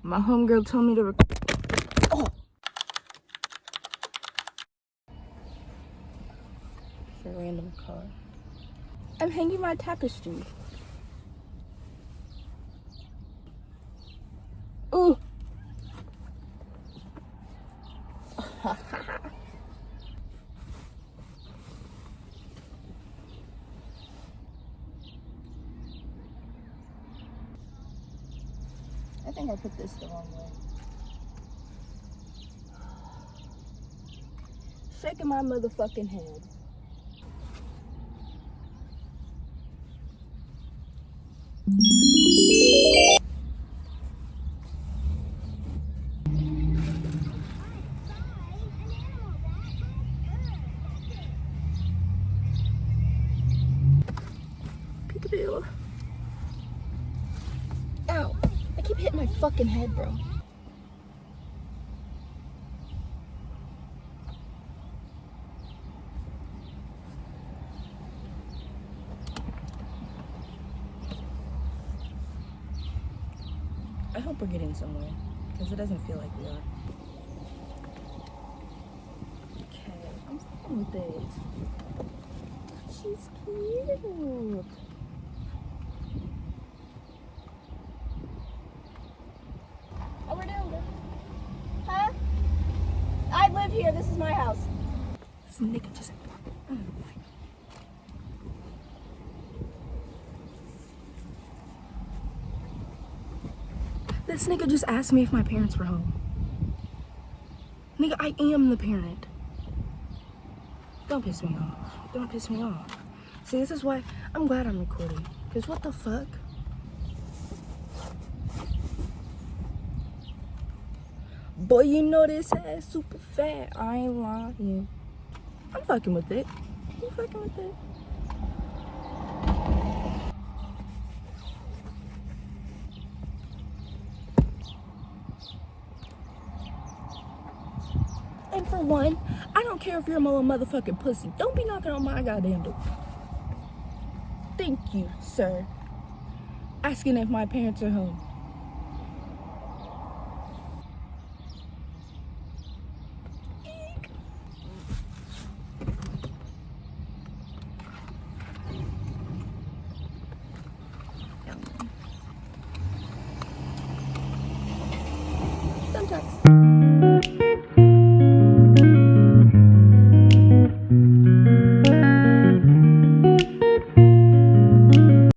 My homegirl told me to oh. It's a random car. I'm hanging my tapestry. Ooh. I think I put this the wrong way. Shaking my motherfucking head. Peekaboo. Ow. I keep hitting my fucking head, bro. I hope we're getting somewhere, because it doesn't feel like we are. Okay, I'm fine with it. She's cute. Oh, we're down there. Huh? I live here. This is my house. This nigga just... Oh my. This nigga just asked me if my parents were home. Nigga, I am the parent. Don't piss me off. Don't piss me off. See, this is why I'm glad I'm recording. Because what the fuck? Boy, you know this ass super fat. I ain't lying. I'm fucking with it. I'm fucking with it. And for one, I don't care if you're a motherfucking pussy. Don't be knocking on my goddamn door. Thank you, sir. Asking if my parents are home.